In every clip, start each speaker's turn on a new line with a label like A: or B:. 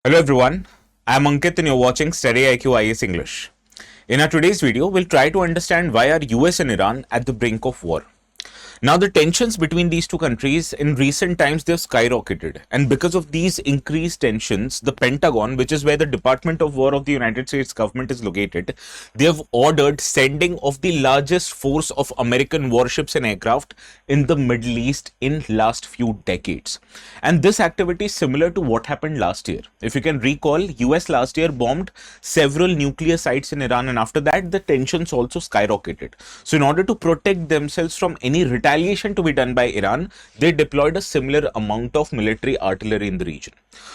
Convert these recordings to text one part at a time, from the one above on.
A: Hello everyone, I am Ankit and you're watching StudyIQ IS English. In our today's video, we'll try to understand why are US and Iran at the brink of war. Now, the tensions between these two countries in recent times they've skyrocketed, and because of these increased tensions, the Pentagon, which is where the Department of War of the United States government is located, they have ordered sending of the largest force of American warships and aircraft in the Middle East in last few decades. And this activity is similar to what happened last year. If you can recall, US last year bombed several nuclear sites in Iran, and after that the tensions also skyrocketed. So in order to protect themselves from any retaliation to be done by Iran, they deployed a similar amount of military artillery in the region.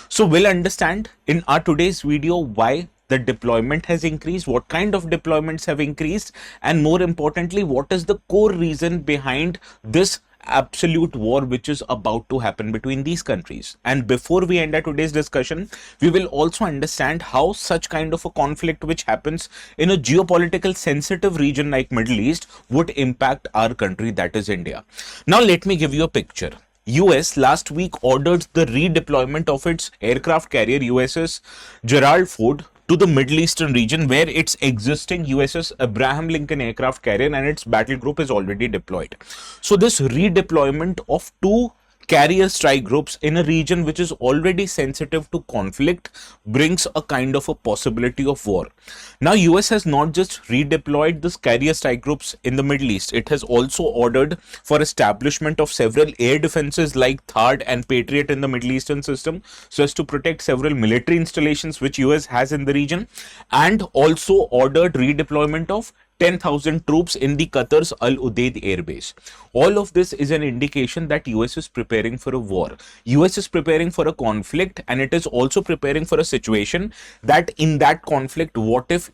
A: So we'll understand in our today's video why the deployment has increased, what kind of deployments have increased, and more importantly, what is the core reason behind this absolute war which is about to happen between these countries. And before we end our today's discussion, we will also understand how such kind of a conflict which happens in a geopolitical sensitive region like Middle East would impact our country, that is India. Now let me give you a picture. US last week ordered the redeployment of its aircraft carrier USS Gerald Ford to the Middle Eastern region, where its existing USS Abraham Lincoln aircraft carrier and its battle group is already deployed. So this redeployment of two carrier strike groups in a region which is already sensitive to conflict brings a kind of a possibility of war. Now US has not just redeployed this carrier strike groups in the Middle East, it has also ordered for establishment of several air defenses like THAAD and Patriot in the Middle Eastern system, so as to protect several military installations which US has in the region, and also ordered redeployment of 10,000 troops in the Qatar's Al Udeid Air Base. All of this is an indication that US is preparing for a war. US is preparing for a conflict, and it is also preparing for a situation that in that conflict, what if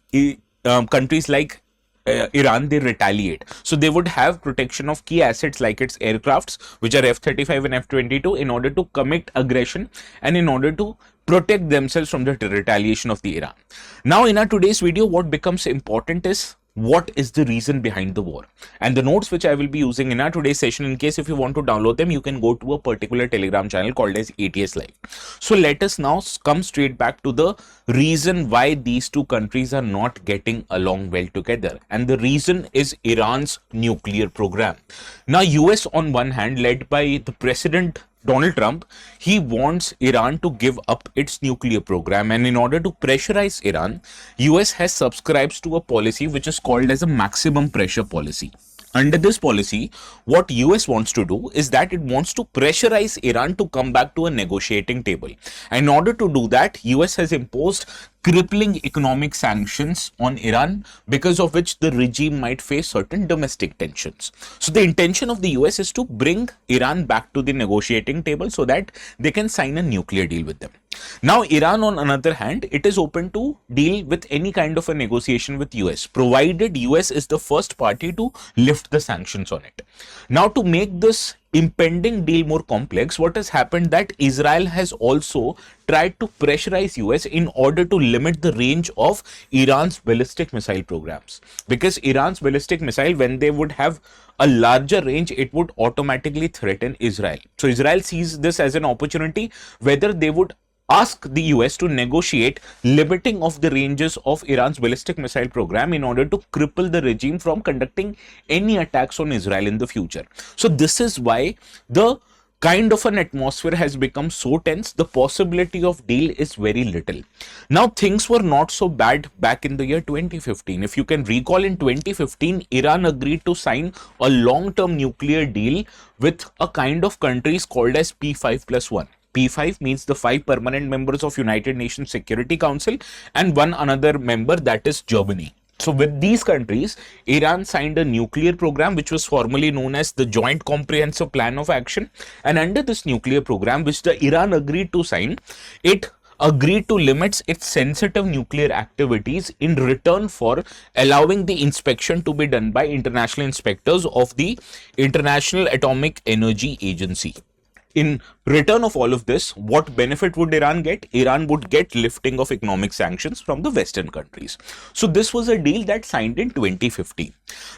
A: countries like Iran, they retaliate. So they would have protection of key assets like its aircrafts, which are F-35 and F-22, in order to commit aggression and in order to protect themselves from the retaliation of the Iran. Now in our today's video, what becomes important is what is the reason behind the war, and the notes which I will be using in our today's session, in case if you want to download them, you can go to a particular Telegram channel called as ATS Live. So let us now come straight back to the reason why these two countries are not getting along well together, and the reason is Iran's nuclear program. Now US on one hand, led by the President Donald Trump, he wants Iran to give up its nuclear program, and in order to pressurize Iran, US has subscribed to a policy which is called as a maximum pressure policy. Under this policy, what US wants to do is that it wants to pressurize Iran to come back to a negotiating table. And in order to do that, US has imposed crippling economic sanctions on Iran, because of which the regime might face certain domestic tensions. So the intention of the US is to bring Iran back to the negotiating table so that they can sign a nuclear deal with them. Now Iran on another hand, it is open to deal with any kind of a negotiation with US, provided US is the first party to lift the sanctions on it. Now to make this impending deal more complex, what has happened that Israel has also tried to pressurize US in order to limit the range of Iran's ballistic missile programs, because Iran's ballistic missile, when they would have a larger range, it would automatically threaten Israel. So Israel sees this as an opportunity, whether they would ask the US to negotiate limiting of the ranges of Iran's ballistic missile program in order to cripple the regime from conducting any attacks on Israel in the future. So this is why the kind of an atmosphere has become so tense. The possibility of deal is very little. Now things were not so bad back in the year 2015. If you can recall, in 2015, Iran agreed to sign a long-term nuclear deal with a kind of countries called as P5+1. P5 means the 5 permanent members of United Nations Security Council and one another member, that is Germany. So with these countries, Iran signed a nuclear program which was formerly known as the Joint Comprehensive Plan of Action, and under this nuclear program which the Iran agreed to sign, it agreed to limit its sensitive nuclear activities in return for allowing the inspection to be done by international inspectors of the International Atomic Energy Agency. In return of all of this, what benefit would Iran get? Iran would get lifting of economic sanctions from the Western countries. So this was a deal that signed in 2015.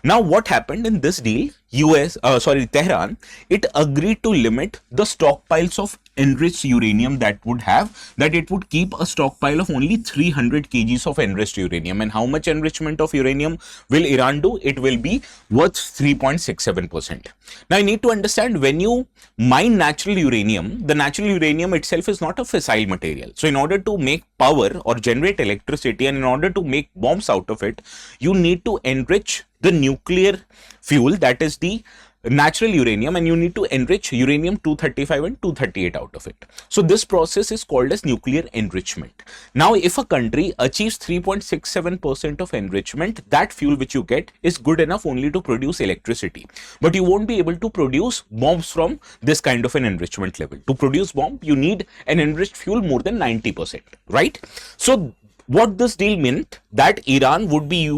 A: Now what happened in this deal? Tehran, it agreed to limit the stockpiles of enriched uranium that it would keep a stockpile of only 300 kgs of enriched uranium. And how much enrichment of uranium will Iran do? It will be worth 3.67%. Now, you need to understand, when you mine natural uranium, the natural uranium itself is not a fissile material. So, in order to make power or generate electricity, and in order to make bombs out of it, you need to enrich the nuclear fuel, that is the natural uranium, and you need to enrich uranium 235 and 238 out of it. So this process is called as nuclear enrichment. Now, if a country achieves 3.67% of enrichment, that fuel which you get is good enough only to produce electricity, but you won't be able to produce bombs from this kind of an enrichment level. To produce bomb, you need an enriched fuel more than 90%, right? So what this deal meant, that Iran would be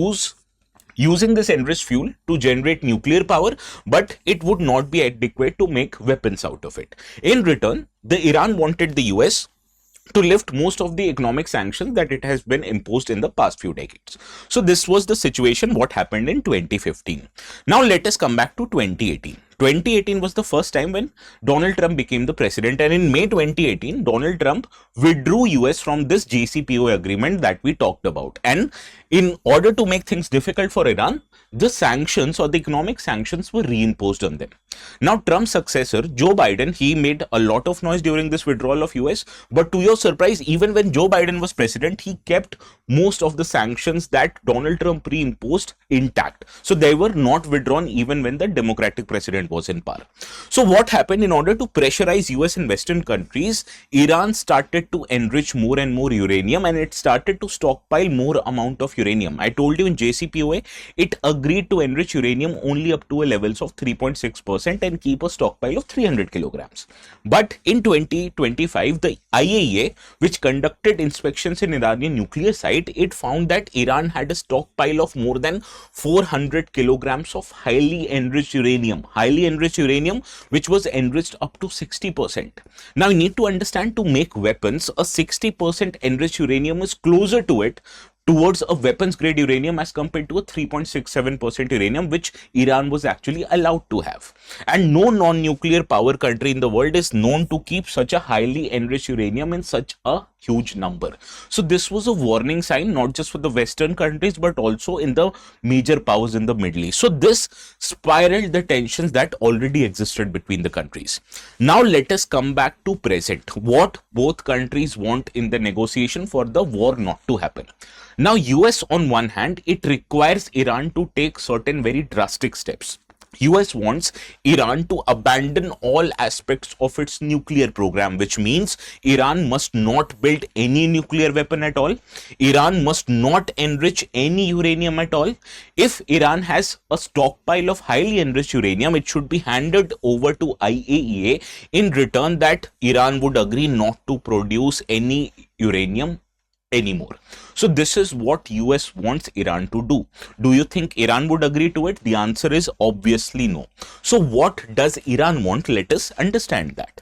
A: using this enriched fuel to generate nuclear power, but it would not be adequate to make weapons out of it. In return, the Iran wanted the US to lift most of the economic sanctions that it has been imposed in the past few decades. So this was the situation what happened in 2015. Now let us come back to 2018. 2018 was the first time when Donald Trump became the president, and in May 2018, Donald Trump withdrew US from this JCPOA agreement that we talked about. And in order to make things difficult for Iran, the sanctions or the economic sanctions were reimposed on them. Now, Trump's successor, Joe Biden, he made a lot of noise during this withdrawal of US, but to your surprise, even when Joe Biden was president, he kept most of the sanctions that Donald Trump reimposed intact. So they were not withdrawn even when the Democratic president was in power. So what happened? In order to pressurize US and Western countries, Iran started to enrich more and more uranium, and it started to stockpile more amount of uranium. I told you in JCPOA, it agreed to enrich uranium only up to a levels of 3.6% and keep a stockpile of 300 kilograms. But in 2025, the IAEA, which conducted inspections in Iranian nuclear site, it found that Iran had a stockpile of more than 400 kilograms of highly enriched uranium, which was enriched up to 60%. Now you need to understand, to make weapons, a 60% enriched uranium is closer to it towards a weapons grade uranium as compared to a 3.67% uranium which Iran was actually allowed to have. And no non-nuclear power country in the world is known to keep such a highly enriched uranium in such a huge number. So this was a warning sign, not just for the Western countries but also in the major powers in the Middle East. So this spiraled the tensions that already existed between the countries. Now let us come back to present. What both countries want in the negotiation for the war not to happen. Now, US on one hand, it requires Iran to take certain very drastic steps. US wants Iran to abandon all aspects of its nuclear program, which means Iran must not build any nuclear weapon at all. Iran must not enrich any uranium at all. If Iran has a stockpile of highly enriched uranium, it should be handed over to IAEA. In return, that Iran would agree not to produce any uranium anymore. So this is what US wants Iran to do. Do you think Iran would agree to it? The answer is obviously no. So what does Iran want? Let us understand that.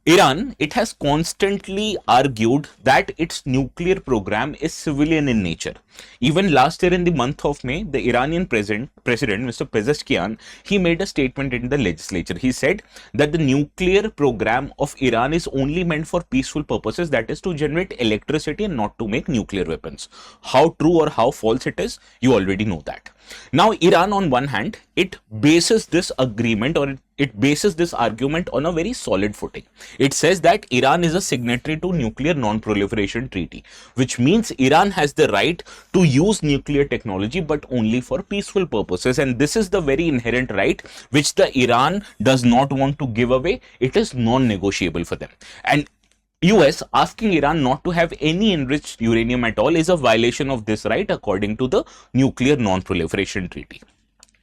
A: Iran, it has constantly argued that its nuclear program is civilian in nature. Even last year in the month of May, the Iranian president, Mr. Pezeshkian, he made a statement in the legislature. He said that the nuclear program of Iran is only meant for peaceful purposes, that is to generate electricity and not to make nuclear weapons. How true or how false it is, you already know that. Now, Iran on one hand, it bases this agreement or it bases this argument on a very solid footing. It says that Iran is a signatory to Nuclear Non-Proliferation Treaty, which means Iran has the right to use nuclear technology but only for peaceful purposes, and this is the very inherent right which the Iran does not want to give away. It is non-negotiable for them. And US asking Iran not to have any enriched uranium at all is a violation of this right according to the Nuclear Non-Proliferation Treaty.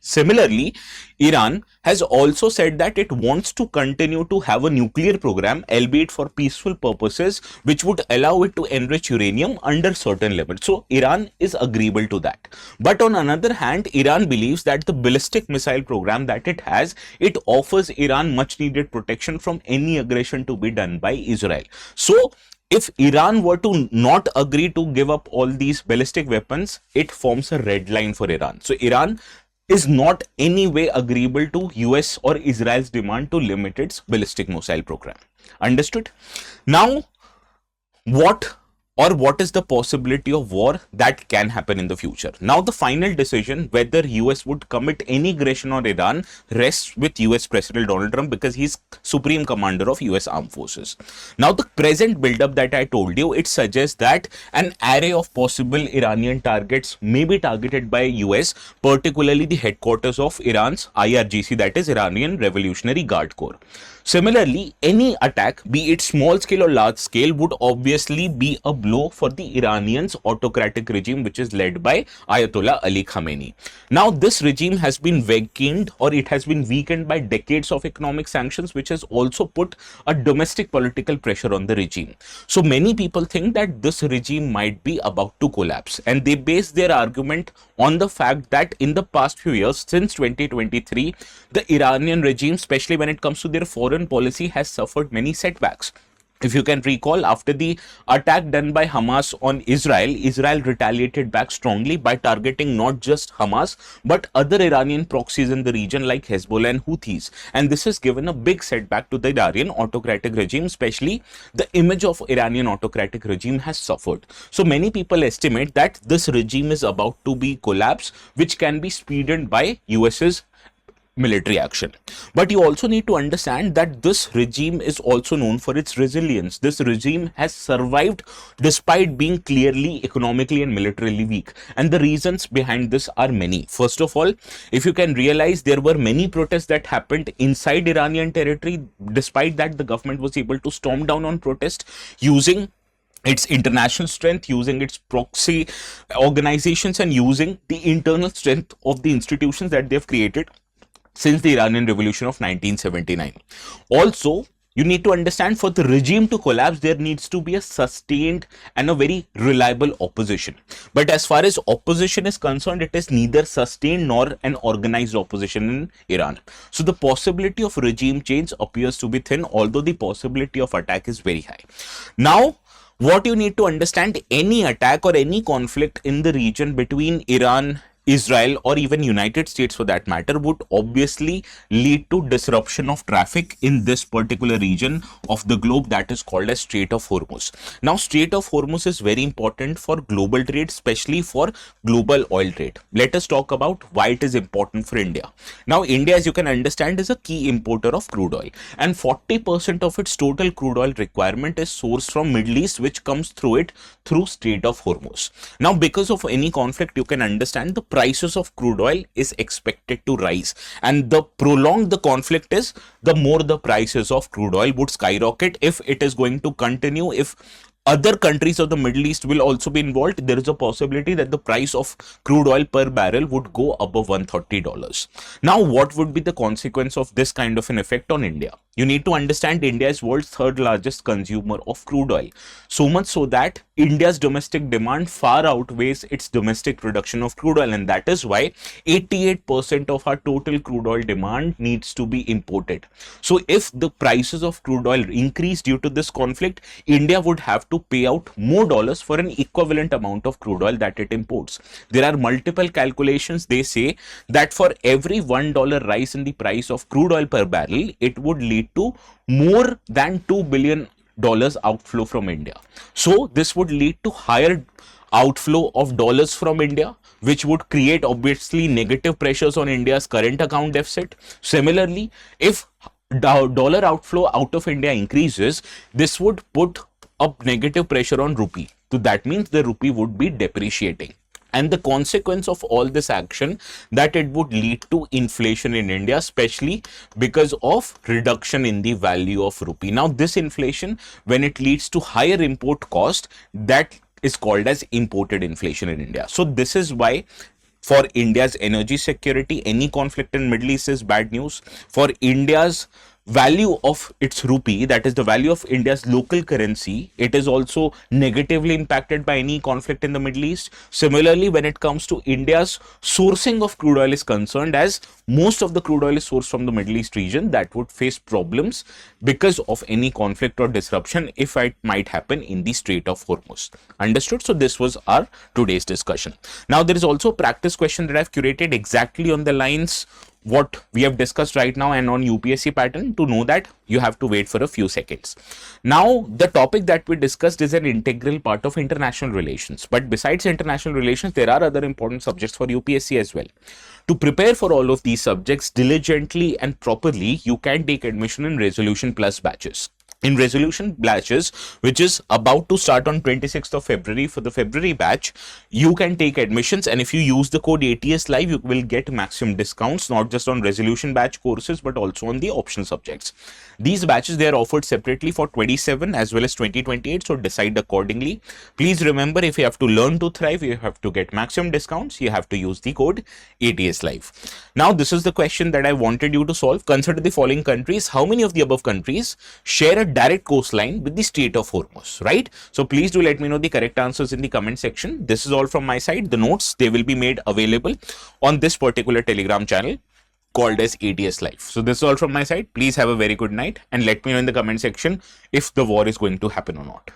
A: Similarly, Iran has also said that it wants to continue to have a nuclear program, albeit for peaceful purposes, which would allow it to enrich uranium under certain levels. So, Iran is agreeable to that. But on another hand, Iran believes that the ballistic missile program that it has, it offers Iran much needed protection from any aggression to be done by Israel. So, if Iran were to not agree to give up all these ballistic weapons, it forms a red line for Iran. So, Iran is not any way agreeable to US or Israel's demand to limit its ballistic missile program. Understood? Now, what is the possibility of war that can happen in the future? Now, the final decision whether US would commit any aggression on Iran rests with US President Donald Trump, because he's supreme commander of US armed forces. Now, the present buildup that I told you, it suggests that an array of possible Iranian targets may be targeted by US, particularly the headquarters of Iran's IRGC, that is Iranian Revolutionary Guard Corps. Similarly, any attack, be it small scale or large scale, would obviously be a blow for the Iranians' autocratic regime, which is led by Ayatollah Ali Khamenei. Now, this regime has been weakened, or it has been weakened by decades of economic sanctions, which has also put a domestic political pressure on the regime. So many people think that this regime might be about to collapse, and they base their argument on the fact that in the past few years, since 2023, the Iranian regime, especially when it comes to their foreign policy, has suffered many setbacks. If you can recall, after the attack done by Hamas on Israel, Israel retaliated back strongly by targeting not just Hamas, but other Iranian proxies in the region like Hezbollah and Houthis. And this has given a big setback to the Iranian autocratic regime, especially the image of Iranian autocratic regime has suffered. So many people estimate that this regime is about to be collapsed, which can be speeded by US's military action. But you also need to understand that this regime is also known for its resilience. This regime has survived despite being clearly economically and militarily weak. And the reasons behind this are many. First of all, if you can realize, there were many protests that happened inside Iranian territory. Despite that, the government was able to storm down on protest using its international strength, using its proxy organizations, and using the internal strength of the institutions that they've created since the Iranian Revolution of 1979. Also, you need to understand, for the regime to collapse, there needs to be a sustained and a very reliable opposition. But as far as opposition is concerned, it is neither sustained nor an organized opposition in Iran. So the possibility of regime change appears to be thin, although the possibility of attack is very high. Now, what you need to understand, any attack or any conflict in the region between Iran, Israel, or even United States for that matter, would obviously lead to disruption of traffic in this particular region of the globe that is called as Strait of Hormuz. Now, Strait of Hormuz is very important for global trade, especially for global oil trade. Let us talk about why it is important for India. Now, India, as you can understand, is a key importer of crude oil, and 40% of its total crude oil requirement is sourced from Middle East, which comes through it through Strait of Hormuz. Now, because of any conflict, you can understand the prices of crude oil is expected to rise, and the prolonged the conflict is, the more the prices of crude oil would skyrocket. If it is going to continue, if other countries of the Middle East will also be involved, there is a possibility that the price of crude oil per barrel would go above $130. Now, what would be the consequence of this kind of an effect on India? You need to understand, India is world's third largest consumer of crude oil. So much so that India's domestic demand far outweighs its domestic production of crude oil. And that is why 88% of our total crude oil demand needs to be imported. So if the prices of crude oil increase due to this conflict, India would have to pay out more dollars for an equivalent amount of crude oil that it imports. There are multiple calculations. They say that for every $1 rise in the price of crude oil per barrel, it would lead to more than $2 billion outflow from India. So this would lead to higher outflow of dollars from India, which would create obviously negative pressures on India's current account deficit. Similarly, if dollar outflow out of India increases, this would put up negative pressure on rupee. So that means the rupee would be depreciating. And the consequence of all this action, that it would lead to inflation in India, especially because of reduction in the value of rupee. Now, this inflation, when it leads to higher import cost, that is called as imported inflation in India. So this is why for India's energy security, any conflict in Middle East is bad news. For India's value of its rupee, that is the value of India's local currency, it is also negatively impacted by any conflict in the Middle East. Similarly, when it comes to India's sourcing of crude oil is concerned, as most of the crude oil is sourced from the Middle East region, that would face problems because of any conflict or disruption if it might happen in the Strait of Hormuz. Understood? So this was our today's discussion. Now there is also a practice question that I've curated exactly on the lines what we have discussed right now and on UPSC pattern. To know that, you have to wait for a few seconds. Now, the topic that we discussed is an integral part of international relations. But besides international relations, there are other important subjects for UPSC as well. To prepare for all of these subjects diligently and properly, you can take admission in Resolution Plus batches. In Resolution batches, which is about to start on 26th of February, for the February batch, you can take admissions, and if you use the code ATS Live, you will get maximum discounts, not just on resolution batch courses, but also on the optional subjects. These batches, they are offered separately for 27 as well as 2028, so decide accordingly. Please remember, if you have to learn to thrive, you have to get maximum discounts, you have to use the code ATS Live. Now, this is the question that I wanted you to solve. Consider the following countries. How many of the above countries share a direct coastline with the Strait of Hormuz, right? So please do let me know the correct answers in the comment section. This is all from my side. The notes, they will be made available on this particular Telegram channel called as ATS Live. So this is all from my side. Please have a very good night and let me know in the comment section if the war is going to happen or not.